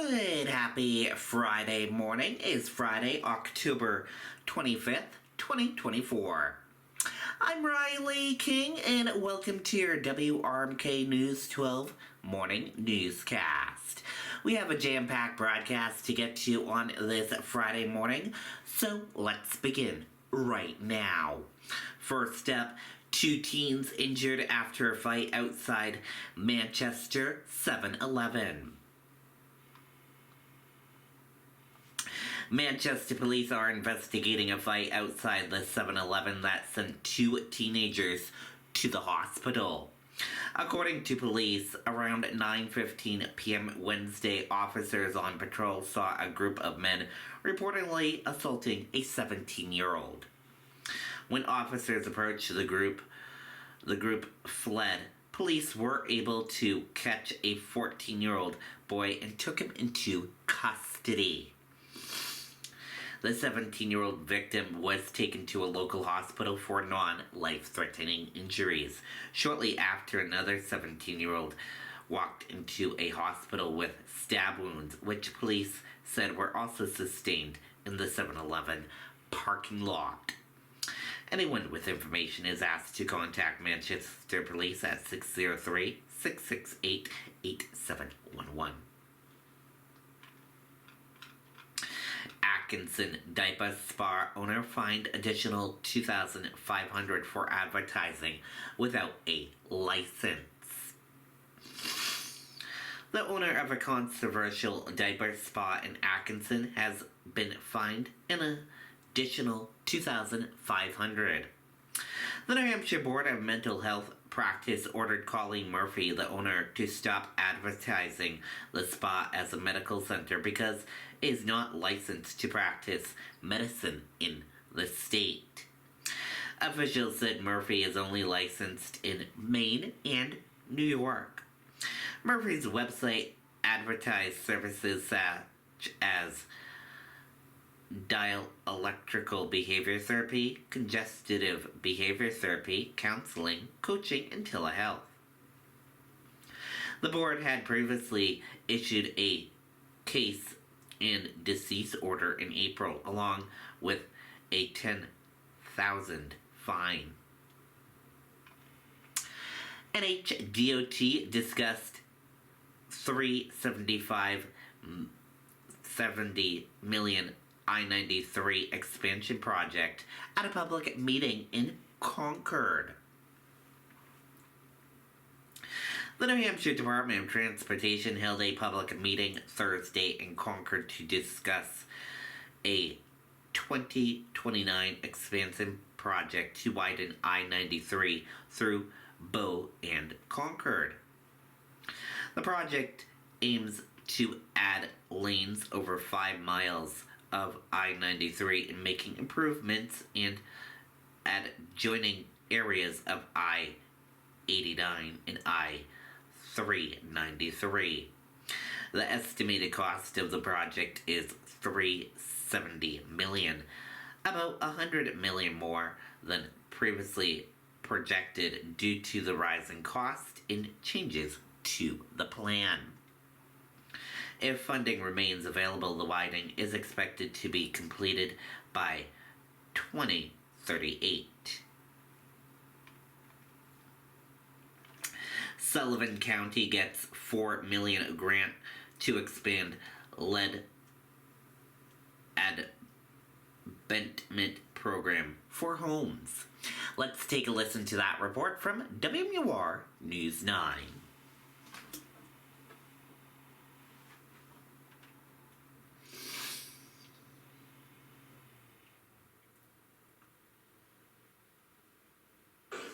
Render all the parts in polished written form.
Good, happy Friday morning. It's Friday, October 25th, 2024. I'm Riley King, and welcome to your WRMK News 12 Morning Newscast. We have a jam-packed broadcast to get to on this Friday morning, so let's begin right now. First up, 2 teens injured after a fight outside Manchester 7-Eleven. Manchester police are investigating a fight outside the 7-Eleven that sent 2 teenagers to the hospital. According to police, around 9:15 p.m. Wednesday, officers on patrol saw a group of men reportedly assaulting a 17-year-old. When officers approached the group fled. Police were able to catch a 14-year-old boy and took him into custody. The 17-year-old victim was taken to a local hospital for non-life-threatening injuries. Shortly after, another 17-year-old walked into a hospital with stab wounds, which police said were also sustained in the 7-Eleven parking lot. Anyone with information is asked to contact Manchester Police at 603-668-8711. Atkinson Diaper Spa owner fined additional $2,500 for advertising without a license. The owner of a controversial diaper spa in Atkinson has been fined an additional $2,500. The New Hampshire Board of Mental Health Practice ordered Colleen Murphy, the owner, to stop advertising the spa as a medical center because it is not licensed to practice medicine in the state. Officials said Murphy is only licensed in Maine and New York. Murphy's website advertised services such as dialectical behavior therapy, congestive behavior therapy, counseling, coaching, and telehealth. The board had previously issued a case and decease order in April, along with a $10,000 fine. NHDOT discussed $375.70 million I-93 expansion project at a public meeting in Concord. The New Hampshire Department of Transportation held a public meeting Thursday in Concord to discuss a 2029 expansion project to widen I-93 through Bow and Concord. The project aims to add lanes over 5 miles of I-93 and making improvements and adjoining areas of I-89 and I-393. The estimated cost of the project is $370 million, about $100 million more than previously projected due to the rising cost and changes to the plan. If funding remains available, the widening is expected to be completed by 2038. Sullivan County gets $4 million grant to expand lead abatement program for homes. Let's take a listen to that report from WMUR News 9.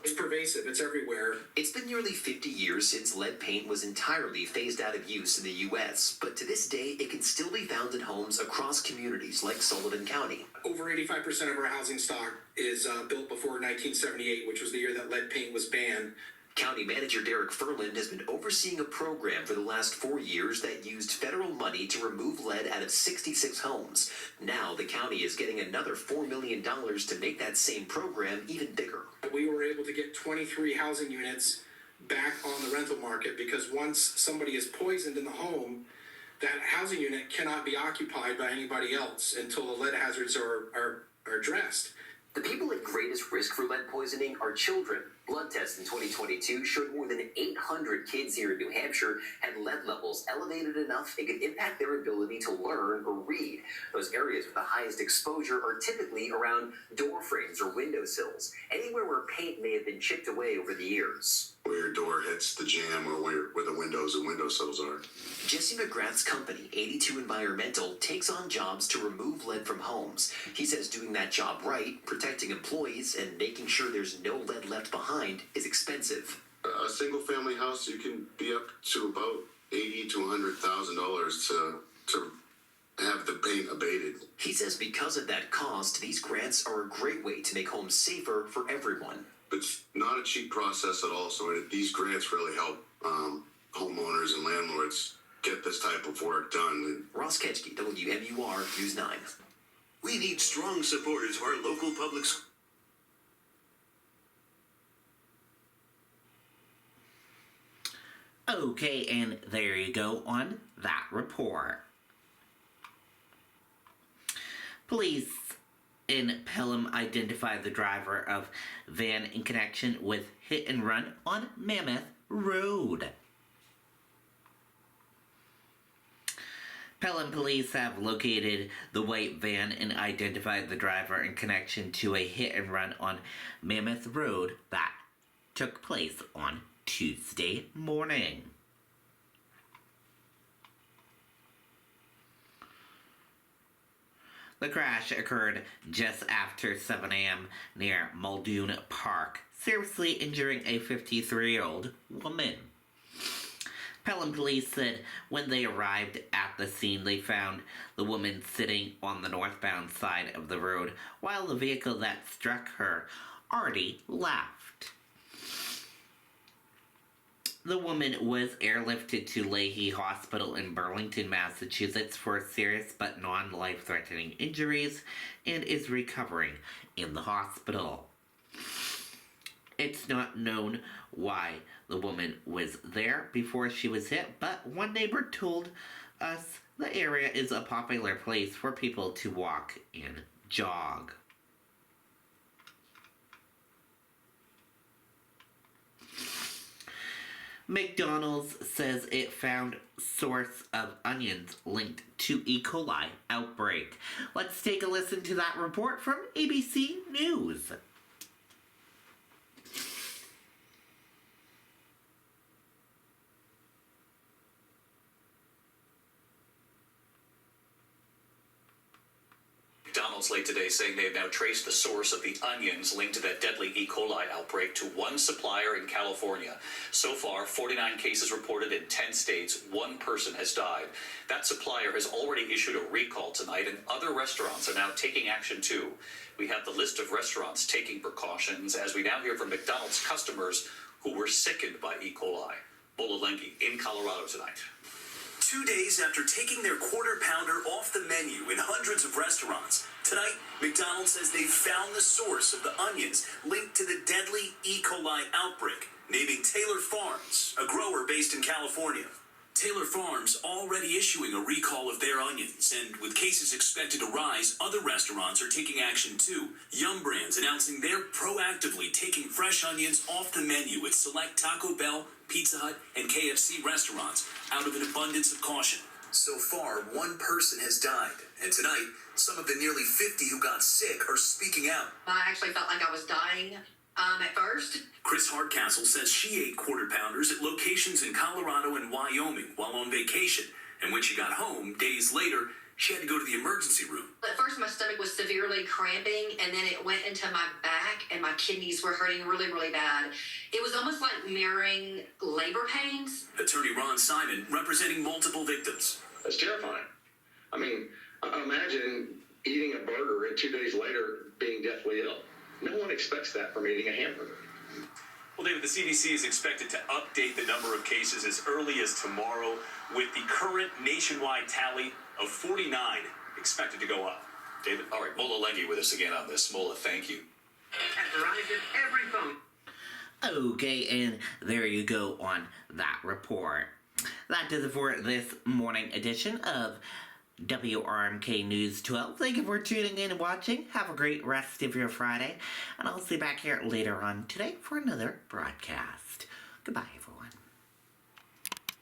It's pervasive. It's everywhere. It's been nearly 50 years since lead paint was entirely phased out of use in the U.S., but to this day, it can still be found in homes across communities like Sullivan County. Over 85% of our housing stock is built before 1978, which was the year that lead paint was banned. County Manager Derek Furland has been overseeing a program for the last 4 years that used federal money to remove lead out of 66 homes. Now the county is getting another $4 million to make that same program even bigger. We were able to get 23 housing units back on the rental market because once somebody is poisoned in the home, that housing unit cannot be occupied by anybody else until the lead hazards are addressed. The people at greatest risk for lead poisoning are children. Blood tests in 2022 showed more than 800 kids here in New Hampshire had lead levels elevated enough it could impact their ability to learn or read. Those areas with the highest exposure are typically around door frames or windowsills, anywhere where paint may have been chipped away over the years. Where your door hits the jamb or where the windows and windowsills are. Jesse McGrath's company, 82 Environmental, takes on jobs to remove lead from homes. He says doing that job right, protecting employees, and making sure there's no lead left behind is expensive. A single family house, you can be up to about $80,000 to $100,000 to have the paint abated. He says because of that cost, these grants are a great way to make homes safer for everyone. It's not a cheap process at all, so these grants really help homeowners and landlords get this type of work done. Ross Ketchke, WMUR News 9. We need strong supporters of our local public schools. Okay, and there you go on that report. Police in Pelham identified the driver of van in connection with hit and run on Mammoth Road. Pelham police have located the white van and identified the driver in connection to a hit and run on Mammoth Road that took place on Tuesday morning. The crash occurred just after 7 a.m. near Muldoon Park, seriously injuring a 53-year-old woman. Pelham police said when they arrived at the scene, they found the woman sitting on the northbound side of the road, while the vehicle that struck her already left. The woman was airlifted to Leahy Hospital in Burlington, Massachusetts for serious but non-life-threatening injuries and is recovering in the hospital. It's not known why the woman was there before she was hit, but one neighbor told us the area is a popular place for people to walk and jog. McDonald's says it found source of onions linked to E. coli outbreak. Let's take a listen to that report from ABC News. McDonald's late today saying they have now traced the source of the onions linked to that deadly E. coli outbreak to one supplier in California. So far, 49 cases reported in 10 states. One person has died. That supplier has already issued a recall tonight, and other restaurants are now taking action too. We have the list of restaurants taking precautions as we now hear from McDonald's customers who were sickened by E. coli. Bolalengi in Colorado tonight. 2 days after taking their quarter pounder off the menu in hundreds of restaurants, tonight, McDonald's says they've found the source of the onions linked to the deadly E. coli outbreak, naming Taylor Farms, a grower based in California. Taylor Farms already issuing a recall of their onions, and with cases expected to rise, other restaurants are taking action too. Yum Brands announcing they're proactively taking fresh onions off the menu at select Taco Bell, Pizza Hut, and KFC restaurants out of an abundance of caution. So far, one person has died, and tonight, some of the nearly 50 who got sick are speaking out. I actually felt like I was dying at first. Chris Hardcastle says she ate quarter pounders at locations in Colorado and Wyoming while on vacation, and when she got home, days later, she had to go to the emergency room. At first, my stomach was severely cramping, and then it went into my back, and my kidneys were hurting really, really bad. It was almost like mirroring labor pains. Attorney Ron Simon representing multiple victims. That's terrifying. I mean, imagine eating a burger and 2 days later being deathly ill. No one expects that from eating a hamburger. Well, David, the CDC is expected to update the number of cases as early as tomorrow, with the current nationwide tally of 49 expected to go up. David? All right, Mola Lengi with us again on this. Mola, thank you. At Verizon, every phone. Okay, and there you go on that report. That does it for this morning edition of WRMK News 12. Thank you for tuning in and watching. Have a great rest of your Friday, and I'll see you back here later on today for another broadcast. Goodbye, everyone.